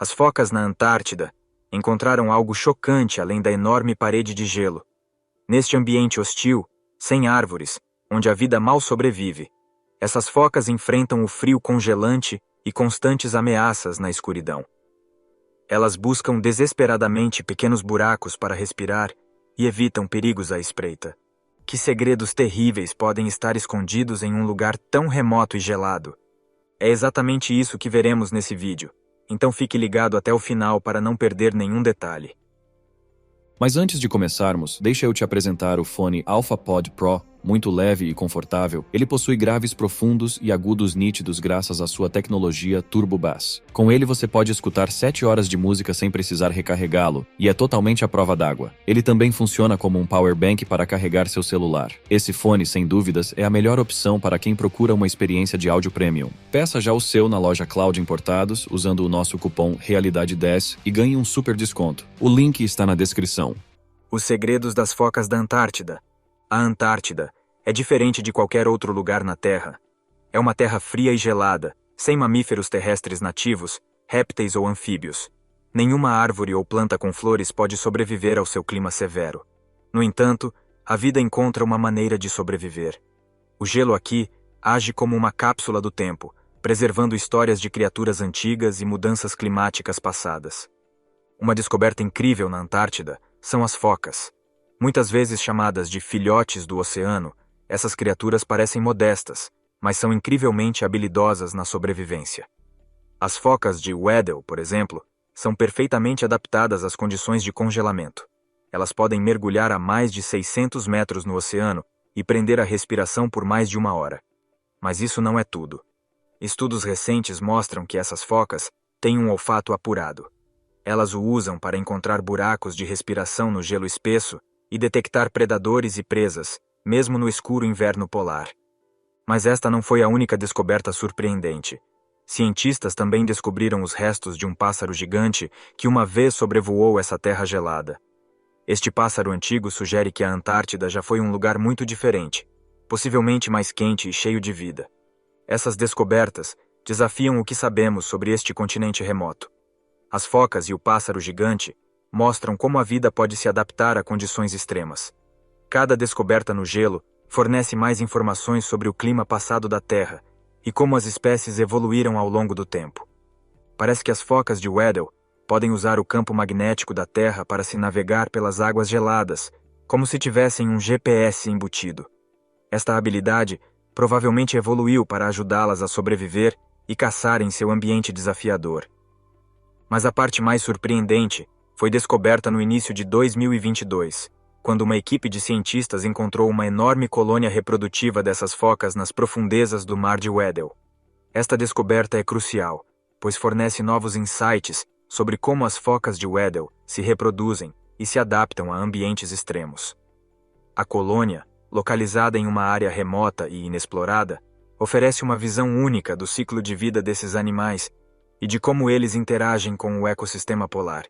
As focas na Antártida encontraram algo chocante além da enorme parede de gelo. Neste ambiente hostil, sem árvores, onde a vida mal sobrevive, essas focas enfrentam o frio congelante e constantes ameaças na escuridão. Elas buscam desesperadamente pequenos buracos para respirar e evitam perigos à espreita. Que segredos terríveis podem estar escondidos em um lugar tão remoto e gelado? É exatamente isso que veremos nesse vídeo, então fique ligado até o final para não perder nenhum detalhe. Mas antes de começarmos, deixa eu te apresentar o fone AlphaPod Pro. Muito leve e confortável, ele possui graves profundos e agudos nítidos graças à sua tecnologia Turbo Bass. Com ele você pode escutar 7 horas de música sem precisar recarregá-lo, e é totalmente à prova d'água. Ele também funciona como um power bank para carregar seu celular. Esse fone, sem dúvidas, é a melhor opção para quem procura uma experiência de áudio premium. Peça já o seu na loja Cloud Importados, usando o nosso cupom Realidade10 e ganhe um super desconto. O link está na descrição. Os segredos das focas da Antártida. A Antártida é diferente de qualquer outro lugar na Terra. É uma terra fria e gelada, sem mamíferos terrestres nativos, répteis ou anfíbios. Nenhuma árvore ou planta com flores pode sobreviver ao seu clima severo. No entanto, a vida encontra uma maneira de sobreviver. O gelo aqui age como uma cápsula do tempo, preservando histórias de criaturas antigas e mudanças climáticas passadas. Uma descoberta incrível na Antártida são as focas. Muitas vezes chamadas de filhotes do oceano, essas criaturas parecem modestas, mas são incrivelmente habilidosas na sobrevivência. As focas de Weddell, por exemplo, são perfeitamente adaptadas às condições de congelamento. Elas podem mergulhar a mais de 600 metros no oceano e prender a respiração por mais de 1 hora. Mas isso não é tudo. Estudos recentes mostram que essas focas têm um olfato apurado. Elas o usam para encontrar buracos de respiração no gelo espesso e detectar predadores e presas, mesmo no escuro inverno polar. Mas esta não foi a única descoberta surpreendente. Cientistas também descobriram os restos de um pássaro gigante que uma vez sobrevoou essa terra gelada. Este pássaro antigo sugere que a Antártida já foi um lugar muito diferente, possivelmente mais quente e cheio de vida. Essas descobertas desafiam o que sabemos sobre este continente remoto. As focas e o pássaro gigante mostram como a vida pode se adaptar a condições extremas. Cada descoberta no gelo fornece mais informações sobre o clima passado da Terra e como as espécies evoluíram ao longo do tempo. Parece que as focas de Weddell podem usar o campo magnético da Terra para se navegar pelas águas geladas, como se tivessem um GPS embutido. Esta habilidade provavelmente evoluiu para ajudá-las a sobreviver e caçar em seu ambiente desafiador. Mas a parte mais surpreendente foi descoberta no início de 2022, quando uma equipe de cientistas encontrou uma enorme colônia reprodutiva dessas focas nas profundezas do mar de Weddell. Esta descoberta é crucial, pois fornece novos insights sobre como as focas de Weddell se reproduzem e se adaptam a ambientes extremos. A colônia, localizada em uma área remota e inexplorada, oferece uma visão única do ciclo de vida desses animais e de como eles interagem com o ecossistema polar.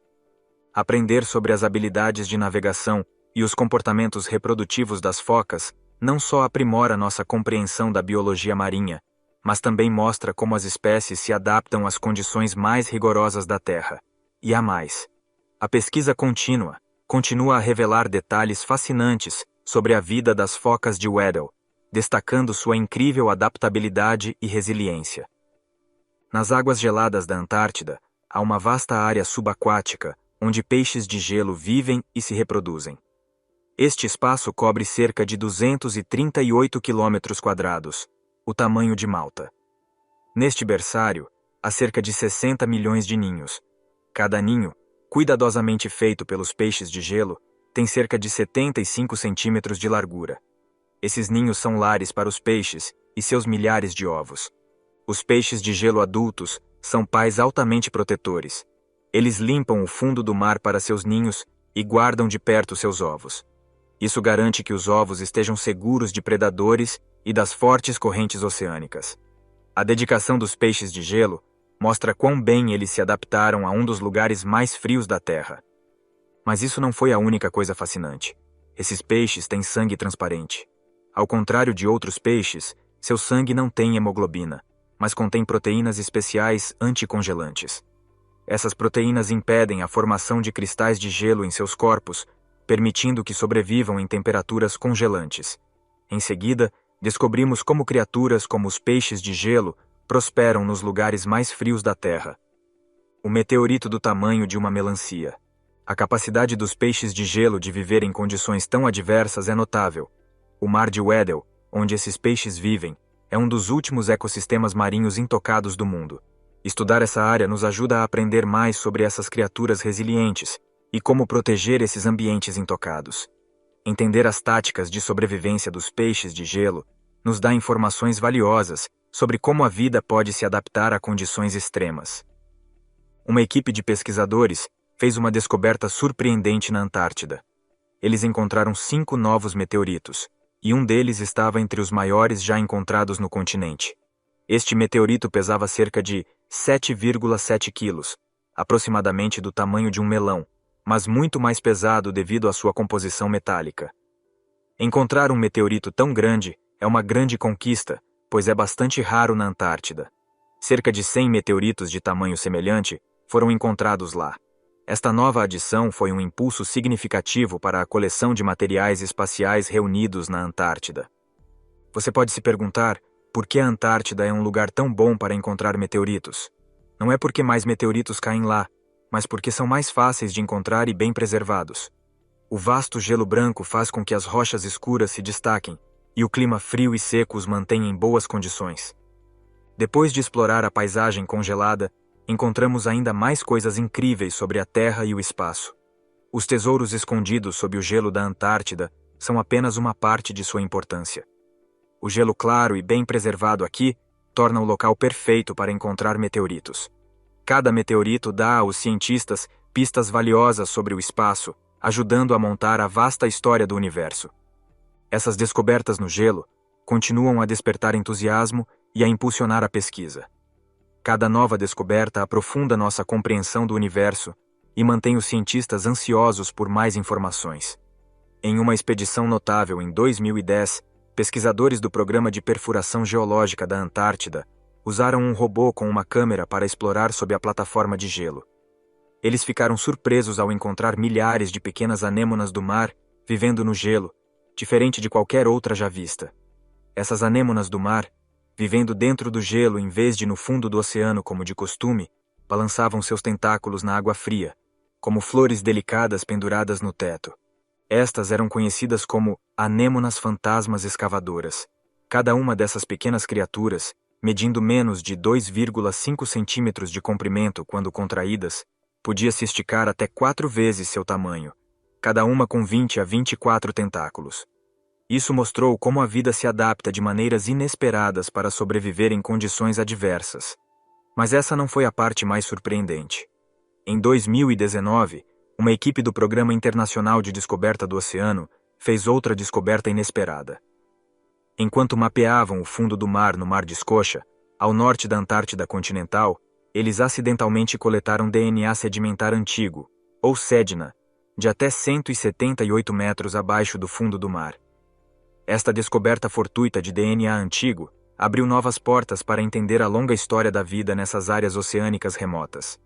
Aprender sobre as habilidades de navegação e os comportamentos reprodutivos das focas não só aprimora nossa compreensão da biologia marinha, mas também mostra como as espécies se adaptam às condições mais rigorosas da Terra. E há mais. A pesquisa contínua continua a revelar detalhes fascinantes sobre a vida das focas de Weddell, destacando sua incrível adaptabilidade e resiliência. Nas águas geladas da Antártida, há uma vasta área subaquática onde peixes de gelo vivem e se reproduzem. Este espaço cobre cerca de 238 km², o tamanho de Malta. Neste berçário, há cerca de 60 milhões de ninhos. Cada ninho, cuidadosamente feito pelos peixes de gelo, tem cerca de 75 centímetros de largura. Esses ninhos são lares para os peixes e seus milhares de ovos. Os peixes de gelo adultos são pais altamente protetores. Eles limpam o fundo do mar para seus ninhos e guardam de perto seus ovos. Isso garante que os ovos estejam seguros de predadores e das fortes correntes oceânicas. A dedicação dos peixes de gelo mostra quão bem eles se adaptaram a um dos lugares mais frios da Terra. Mas isso não foi a única coisa fascinante. Esses peixes têm sangue transparente. Ao contrário de outros peixes, seu sangue não tem hemoglobina, mas contém proteínas especiais anticongelantes. Essas proteínas impedem a formação de cristais de gelo em seus corpos, permitindo que sobrevivam em temperaturas congelantes. Em seguida, descobrimos como criaturas como os peixes de gelo prosperam nos lugares mais frios da Terra. O meteorito do tamanho de uma melancia. A capacidade dos peixes de gelo de viver em condições tão adversas é notável. O Mar de Weddell, onde esses peixes vivem, é um dos últimos ecossistemas marinhos intocados do mundo. Estudar essa área nos ajuda a aprender mais sobre essas criaturas resilientes e como proteger esses ambientes intocados. Entender as táticas de sobrevivência dos peixes de gelo nos dá informações valiosas sobre como a vida pode se adaptar a condições extremas. Uma equipe de pesquisadores fez uma descoberta surpreendente na Antártida. Eles encontraram 5 novos meteoritos, e um deles estava entre os maiores já encontrados no continente. Este meteorito pesava cerca de 7,7 quilos, aproximadamente do tamanho de um melão, mas muito mais pesado devido à sua composição metálica. Encontrar um meteorito tão grande é uma grande conquista, pois é bastante raro na Antártida. Cerca de 100 meteoritos de tamanho semelhante foram encontrados lá. Esta nova adição foi um impulso significativo para a coleção de materiais espaciais reunidos na Antártida. Você pode se perguntar por que a Antártida é um lugar tão bom para encontrar meteoritos. Não é porque mais meteoritos caem lá, mas porque são mais fáceis de encontrar e bem preservados. O vasto gelo branco faz com que as rochas escuras se destaquem, e o clima frio e seco os mantém em boas condições. Depois de explorar a paisagem congelada, encontramos ainda mais coisas incríveis sobre a Terra e o espaço. Os tesouros escondidos sob o gelo da Antártida são apenas uma parte de sua importância. O gelo claro e bem preservado aqui torna o local perfeito para encontrar meteoritos. Cada meteorito dá aos cientistas pistas valiosas sobre o espaço, ajudando a montar a vasta história do universo. Essas descobertas no gelo continuam a despertar entusiasmo e a impulsionar a pesquisa. Cada nova descoberta aprofunda nossa compreensão do universo e mantém os cientistas ansiosos por mais informações. Em uma expedição notável em 2010, pesquisadores do Programa de Perfuração Geológica da Antártida usaram um robô com uma câmera para explorar sob a plataforma de gelo. Eles ficaram surpresos ao encontrar milhares de pequenas anêmonas do mar vivendo no gelo, diferente de qualquer outra já vista. Essas anêmonas do mar, vivendo dentro do gelo em vez de no fundo do oceano como de costume, balançavam seus tentáculos na água fria, como flores delicadas penduradas no teto. Estas eram conhecidas como anêmonas fantasmas escavadoras. Cada uma dessas pequenas criaturas, medindo menos de 2,5 centímetros de comprimento quando contraídas, podia se esticar até 4 vezes seu tamanho, cada uma com 20 a 24 tentáculos. Isso mostrou como a vida se adapta de maneiras inesperadas para sobreviver em condições adversas. Mas essa não foi a parte mais surpreendente. Em 2019, uma equipe do Programa Internacional de Descoberta do Oceano fez outra descoberta inesperada. Enquanto mapeavam o fundo do mar no Mar de Scotia, ao norte da Antártida continental, eles acidentalmente coletaram DNA sedimentar antigo, ou sedna, de até 178 metros abaixo do fundo do mar. Esta descoberta fortuita de DNA antigo abriu novas portas para entender a longa história da vida nessas áreas oceânicas remotas.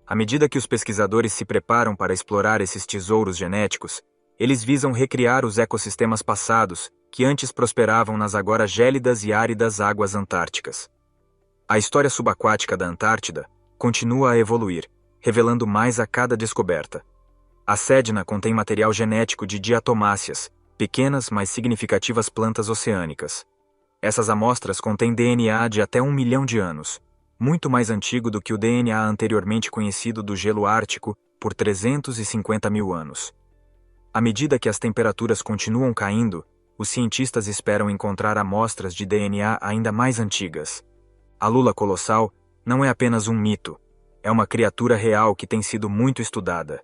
À medida que os pesquisadores se preparam para explorar esses tesouros genéticos, eles visam recriar os ecossistemas passados que antes prosperavam nas agora gélidas e áridas águas antárticas. A história subaquática da Antártida continua a evoluir, revelando mais a cada descoberta. A sedna contém material genético de diatomáceas, pequenas, mas significativas plantas oceânicas. Essas amostras contêm DNA de até 1 milhão de anos, muito mais antigo do que o DNA anteriormente conhecido do gelo ártico por 350 mil anos. À medida que as temperaturas continuam caindo, os cientistas esperam encontrar amostras de DNA ainda mais antigas. A lula colossal não é apenas um mito, é uma criatura real que tem sido muito estudada.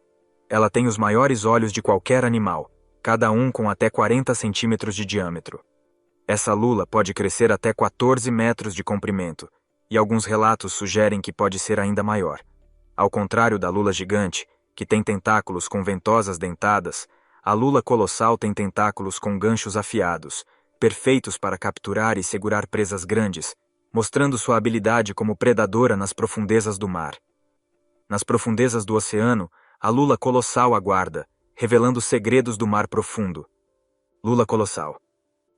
Ela tem os maiores olhos de qualquer animal, cada um com até 40 centímetros de diâmetro. Essa lula pode crescer até 14 metros de comprimento, e alguns relatos sugerem que pode ser ainda maior. Ao contrário da lula gigante, que tem tentáculos com ventosas dentadas, a lula colossal tem tentáculos com ganchos afiados, perfeitos para capturar e segurar presas grandes, mostrando sua habilidade como predadora nas profundezas do mar. Nas profundezas do oceano, a lula colossal aguarda, revelando segredos do mar profundo. Lula colossal.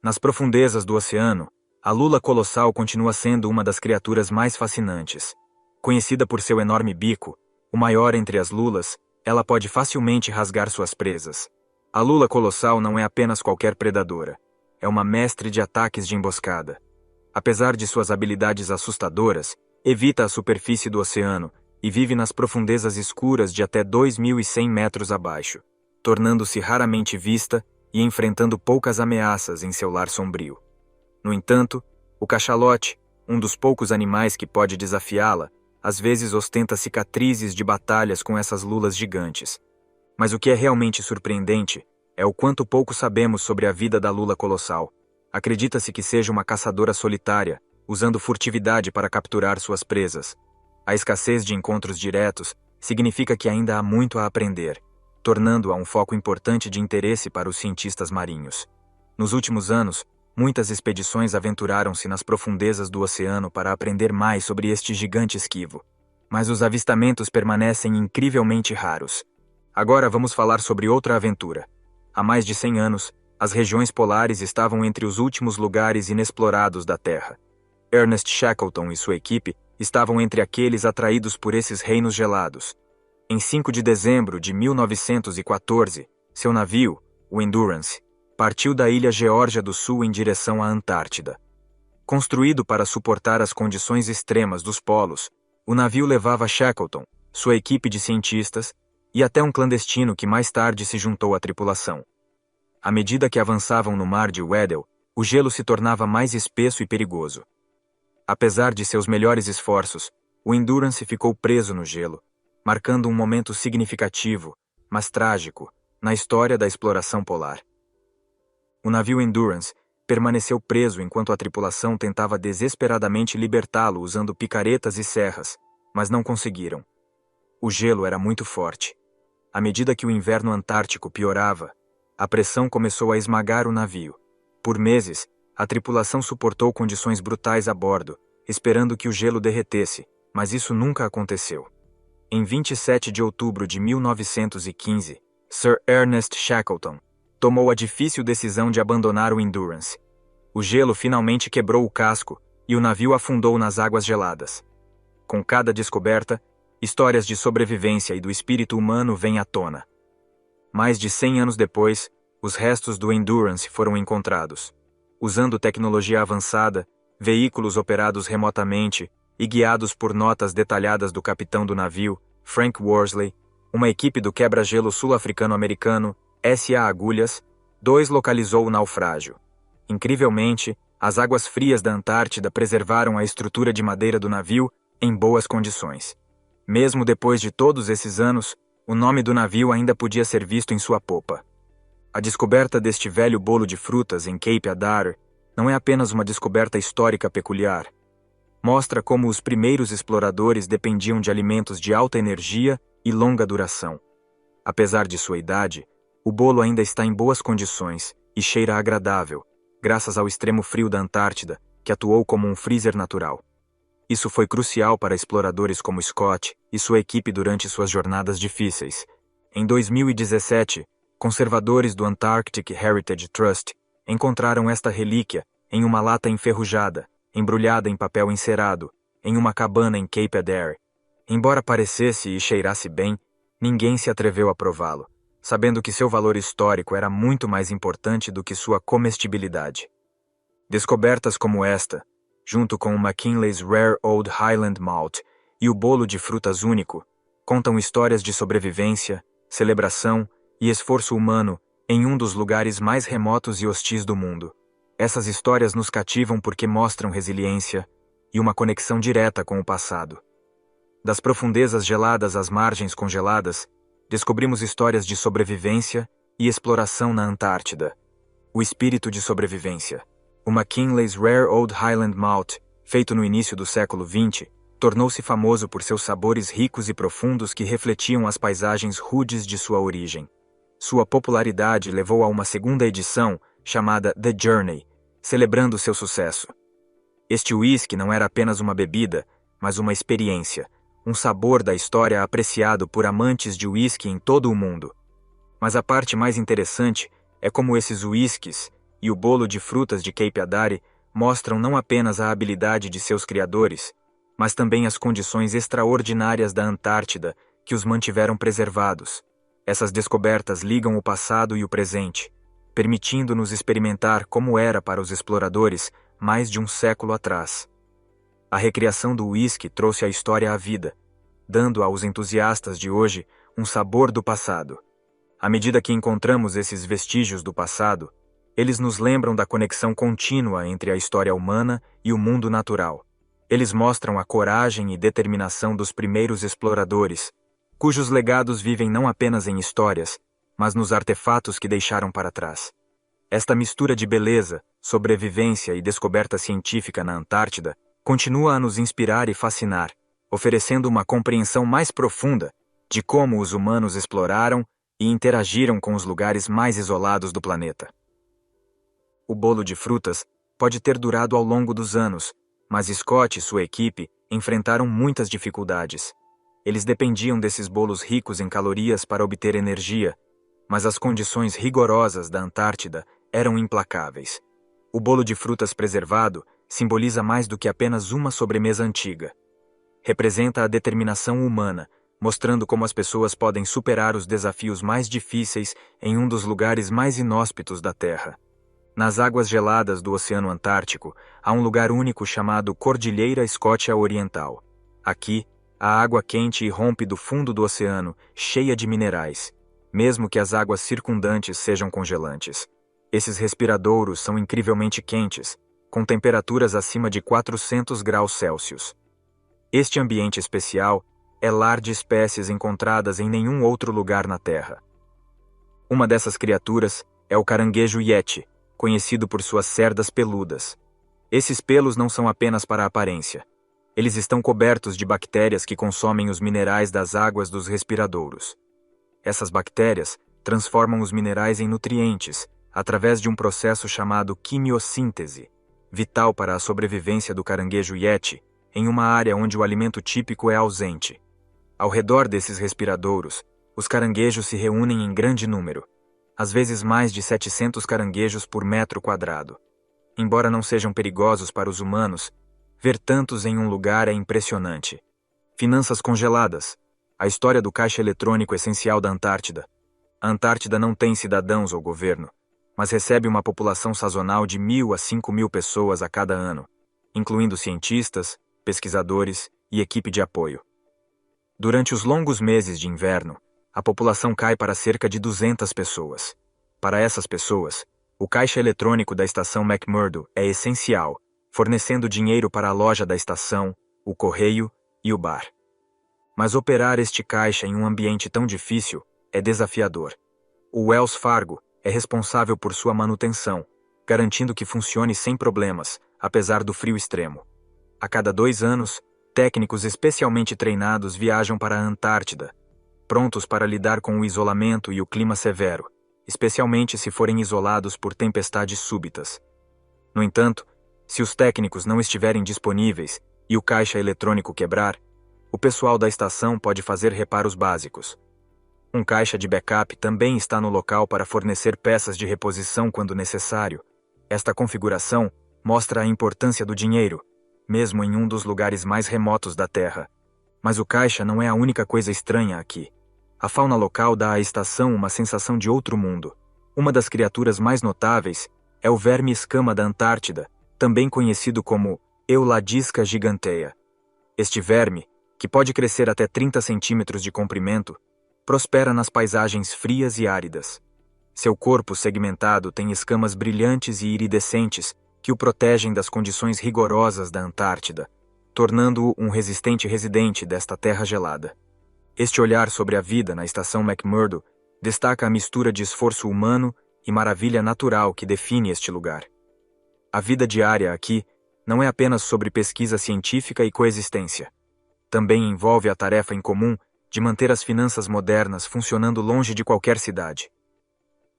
Nas profundezas do oceano, a lula colossal continua sendo uma das criaturas mais fascinantes. Conhecida por seu enorme bico, o maior entre as lulas, ela pode facilmente rasgar suas presas. A lula colossal não é apenas qualquer predadora. É uma mestre de ataques de emboscada. Apesar de suas habilidades assustadoras, evita a superfície do oceano e vive nas profundezas escuras de até 2.100 metros abaixo, tornando-se raramente vista e enfrentando poucas ameaças em seu lar sombrio. No entanto, o cachalote, um dos poucos animais que pode desafiá-la, às vezes ostenta cicatrizes de batalhas com essas lulas gigantes. Mas o que é realmente surpreendente é o quanto pouco sabemos sobre a vida da lula colossal. Acredita-se que seja uma caçadora solitária, usando furtividade para capturar suas presas. A escassez de encontros diretos significa que ainda há muito a aprender, tornando-a um foco importante de interesse para os cientistas marinhos. Nos últimos anos, muitas expedições aventuraram-se nas profundezas do oceano para aprender mais sobre este gigante esquivo. Mas os avistamentos permanecem incrivelmente raros. Agora vamos falar sobre outra aventura. Há mais de 100 anos, as regiões polares estavam entre os últimos lugares inexplorados da Terra. Ernest Shackleton e sua equipe estavam entre aqueles atraídos por esses reinos gelados. Em 5 de dezembro de 1914, seu navio, o Endurance, partiu da ilha Geórgia do Sul em direção à Antártida. Construído para suportar as condições extremas dos polos, o navio levava Shackleton, sua equipe de cientistas, e até um clandestino que mais tarde se juntou à tripulação. À medida que avançavam no mar de Weddell, o gelo se tornava mais espesso e perigoso. Apesar de seus melhores esforços, o Endurance ficou preso no gelo, marcando um momento significativo, mas trágico, na história da exploração polar. O navio Endurance permaneceu preso enquanto a tripulação tentava desesperadamente libertá-lo usando picaretas e serras, mas não conseguiram. O gelo era muito forte. À medida que o inverno antártico piorava, a pressão começou a esmagar o navio. Por meses, a tripulação suportou condições brutais a bordo, esperando que o gelo derretesse, mas isso nunca aconteceu. Em 27 de outubro de 1915, Sir Ernest Shackleton tomou a difícil decisão de abandonar o Endurance. O gelo finalmente quebrou o casco e o navio afundou nas águas geladas. Com cada descoberta, histórias de sobrevivência e do espírito humano vêm à tona. Mais de 100 anos depois, os restos do Endurance foram encontrados. Usando tecnologia avançada, veículos operados remotamente e guiados por notas detalhadas do capitão do navio, Frank Worsley, uma equipe do quebra-gelo sul-africano-americano, S.A. Agulhas, localizou o naufrágio. Incrivelmente, as águas frias da Antártida preservaram a estrutura de madeira do navio em boas condições. Mesmo depois de todos esses anos, o nome do navio ainda podia ser visto em sua popa. A descoberta deste velho bolo de frutas em Cape Adare não é apenas uma descoberta histórica peculiar. Mostra como os primeiros exploradores dependiam de alimentos de alta energia e longa duração. Apesar de sua idade, o bolo ainda está em boas condições e cheira agradável, graças ao extremo frio da Antártida, que atuou como um freezer natural. Isso foi crucial para exploradores como Scott e sua equipe durante suas jornadas difíceis. Em 2017, conservadores do Antarctic Heritage Trust encontraram esta relíquia em uma lata enferrujada, embrulhada em papel encerado, em uma cabana em Cape Adare. Embora parecesse e cheirasse bem, ninguém se atreveu a prová-lo, sabendo que seu valor histórico era muito mais importante do que sua comestibilidade. Descobertas como esta, junto com o McKinley's Rare Old Highland Malt e o bolo de frutas único, contam histórias de sobrevivência, celebração e esforço humano em um dos lugares mais remotos e hostis do mundo. Essas histórias nos cativam porque mostram resiliência e uma conexão direta com o passado. Das profundezas geladas às margens congeladas, descobrimos histórias de sobrevivência e exploração na Antártida. O espírito de sobrevivência. O McKinley's Rare Old Highland Malt, feito no início do século XX, tornou-se famoso por seus sabores ricos e profundos que refletiam as paisagens rudes de sua origem. Sua popularidade levou a uma segunda edição, chamada The Journey, celebrando seu sucesso. Este uísque não era apenas uma bebida, mas uma experiência, um sabor da história apreciado por amantes de uísque em todo o mundo. Mas a parte mais interessante é como esses uísques e o bolo de frutas de Cape Adare mostram não apenas a habilidade de seus criadores, mas também as condições extraordinárias da Antártida que os mantiveram preservados. Essas descobertas ligam o passado e o presente, permitindo-nos experimentar como era para os exploradores mais de um século atrás. A recriação do uísque trouxe a história à vida, dando aos entusiastas de hoje um sabor do passado. À medida que encontramos esses vestígios do passado, eles nos lembram da conexão contínua entre a história humana e o mundo natural. Eles mostram a coragem e determinação dos primeiros exploradores, cujos legados vivem não apenas em histórias, mas nos artefatos que deixaram para trás. Esta mistura de beleza, sobrevivência e descoberta científica na Antártida continua a nos inspirar e fascinar, oferecendo uma compreensão mais profunda de como os humanos exploraram e interagiram com os lugares mais isolados do planeta. O bolo de frutas pode ter durado ao longo dos anos, mas Scott e sua equipe enfrentaram muitas dificuldades. Eles dependiam desses bolos ricos em calorias para obter energia, mas as condições rigorosas da Antártida eram implacáveis. O bolo de frutas preservado simboliza mais do que apenas uma sobremesa antiga. Representa a determinação humana, mostrando como as pessoas podem superar os desafios mais difíceis em um dos lugares mais inóspitos da Terra. Nas águas geladas do Oceano Antártico, há um lugar único chamado Cordilheira Escótia Oriental. Aqui, a água quente irrompe do fundo do oceano, cheia de minerais, mesmo que as águas circundantes sejam congelantes. Esses respiradouros são incrivelmente quentes, com temperaturas acima de 400 graus Celsius. Este ambiente especial é lar de espécies encontradas em nenhum outro lugar na Terra. Uma dessas criaturas é o caranguejo yeti, conhecido por suas cerdas peludas. Esses pelos não são apenas para a aparência. Eles estão cobertos de bactérias que consomem os minerais das águas dos respiradouros. Essas bactérias transformam os minerais em nutrientes através de um processo chamado quimiossíntese, vital para a sobrevivência do caranguejo yeti em uma área onde o alimento típico é ausente. Ao redor desses respiradouros, os caranguejos se reúnem em grande número, às vezes mais de 700 caranguejos por metro quadrado. Embora não sejam perigosos para os humanos, ver tantos em um lugar é impressionante. Finanças congeladas. A história do caixa eletrônico essencial da Antártida. A Antártida não tem cidadãos ou governo, mas recebe uma população sazonal de 1.000 a 5.000 pessoas a cada ano, incluindo cientistas, pesquisadores e equipe de apoio. Durante os longos meses de inverno, a população cai para cerca de 200 pessoas. Para essas pessoas, o caixa eletrônico da estação McMurdo é essencial, fornecendo dinheiro para a loja da estação, o correio e o bar. Mas operar este caixa em um ambiente tão difícil é desafiador. O Wells Fargo é responsável por sua manutenção, garantindo que funcione sem problemas, apesar do frio extremo. A cada 2 anos, técnicos especialmente treinados viajam para a Antártida, prontos para lidar com o isolamento e o clima severo, especialmente se forem isolados por tempestades súbitas. No entanto, se os técnicos não estiverem disponíveis e o caixa eletrônico quebrar, o pessoal da estação pode fazer reparos básicos. Um caixa de backup também está no local para fornecer peças de reposição quando necessário. Esta configuração mostra a importância do dinheiro, mesmo em um dos lugares mais remotos da Terra. Mas o caixa não é a única coisa estranha aqui. A fauna local dá à estação uma sensação de outro mundo. Uma das criaturas mais notáveis é o verme escama da Antártida, também conhecido como Euladisca gigantea. Este verme, que pode crescer até 30 centímetros de comprimento, prospera nas paisagens frias e áridas. Seu corpo segmentado tem escamas brilhantes e iridescentes que o protegem das condições rigorosas da Antártida, tornando-o um resistente residente desta terra gelada. Este olhar sobre a vida na estação McMurdo destaca a mistura de esforço humano e maravilha natural que define este lugar. A vida diária aqui não é apenas sobre pesquisa científica e coexistência. Também envolve a tarefa em comum de manter as finanças modernas funcionando longe de qualquer cidade.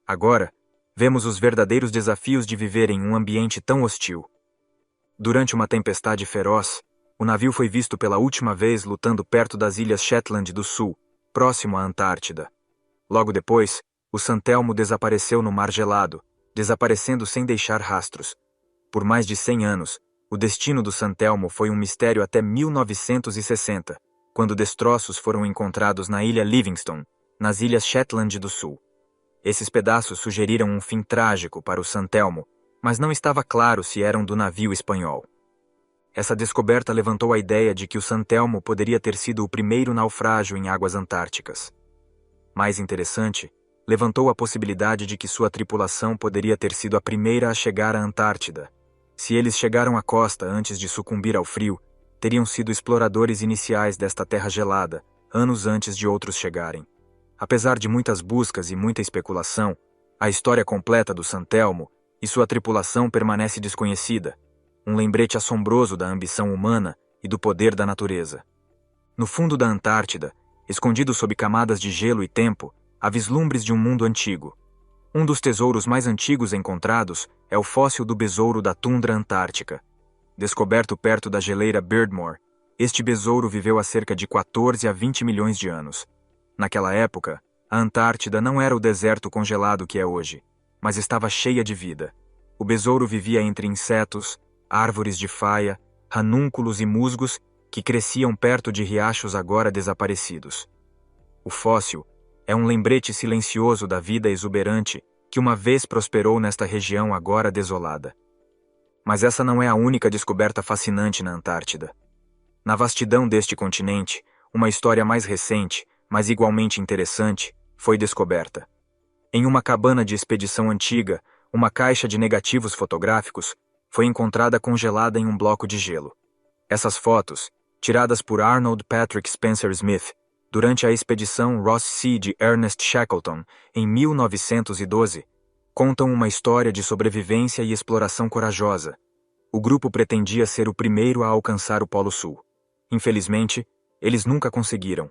Agora, vemos os verdadeiros desafios de viver em um ambiente tão hostil. Durante uma tempestade feroz, o navio foi visto pela última vez lutando perto das ilhas Shetland do Sul, próximo à Antártida. Logo depois, o San Telmo desapareceu no mar gelado, desaparecendo sem deixar rastros. Por mais de 100 anos, o destino do San Telmo foi um mistério até 1960, quando destroços foram encontrados na ilha Livingston, nas ilhas Shetland do Sul. Esses pedaços sugeriram um fim trágico para o San Telmo, mas não estava claro se eram do navio espanhol. Essa descoberta levantou a ideia de que o San Telmo poderia ter sido o primeiro naufrágio em águas antárticas. Mais interessante, levantou a possibilidade de que sua tripulação poderia ter sido a primeira a chegar à Antártida. Se eles chegaram à costa antes de sucumbir ao frio, teriam sido exploradores iniciais desta terra gelada, anos antes de outros chegarem. Apesar de muitas buscas e muita especulação, a história completa do San Telmo e sua tripulação permanece desconhecida, um lembrete assombroso da ambição humana e do poder da natureza. No fundo da Antártida, escondido sob camadas de gelo e tempo, há vislumbres de um mundo antigo. Um dos tesouros mais antigos encontrados é o fóssil do besouro da tundra antártica. Descoberto perto da geleira Beardmore, este besouro viveu há cerca de 14 a 20 milhões de anos. Naquela época, a Antártida não era o deserto congelado que é hoje, mas estava cheia de vida. O besouro vivia entre insetos, árvores de faia, ranúnculos e musgos que cresciam perto de riachos agora desaparecidos. O fóssil é um lembrete silencioso da vida exuberante que uma vez prosperou nesta região agora desolada. Mas essa não é a única descoberta fascinante na Antártida. Na vastidão deste continente, uma história mais recente, mas igualmente interessante, foi descoberta. Em uma cabana de expedição antiga, uma caixa de negativos fotográficos foi encontrada congelada em um bloco de gelo. Essas fotos, tiradas por Arnold Patrick Spencer Smith, durante a expedição Ross Sea de Ernest Shackleton, em 1912, contam uma história de sobrevivência e exploração corajosa. O grupo pretendia ser o primeiro a alcançar o Polo Sul. Infelizmente, eles nunca conseguiram.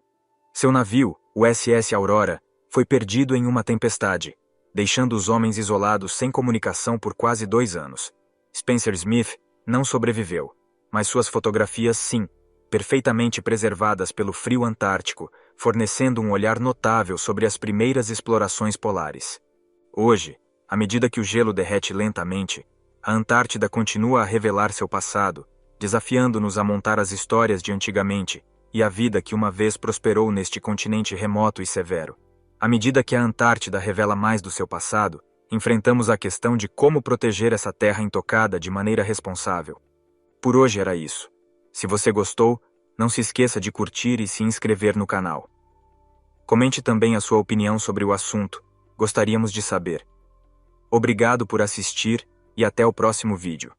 Seu navio, o SS Aurora, foi perdido em uma tempestade, deixando os homens isolados sem comunicação por quase 2 anos. Spencer Smith não sobreviveu, mas suas fotografias sim, perfeitamente preservadas pelo frio antártico, fornecendo um olhar notável sobre as primeiras explorações polares. Hoje, à medida que o gelo derrete lentamente, a Antártida continua a revelar seu passado, desafiando-nos a montar as histórias de antigamente e a vida que uma vez prosperou neste continente remoto e severo. À medida que a Antártida revela mais do seu passado, enfrentamos a questão de como proteger essa terra intocada de maneira responsável. Por hoje era isso. Se você gostou, não se esqueça de curtir e se inscrever no canal. Comente também a sua opinião sobre o assunto, gostaríamos de saber. Obrigado por assistir e até o próximo vídeo.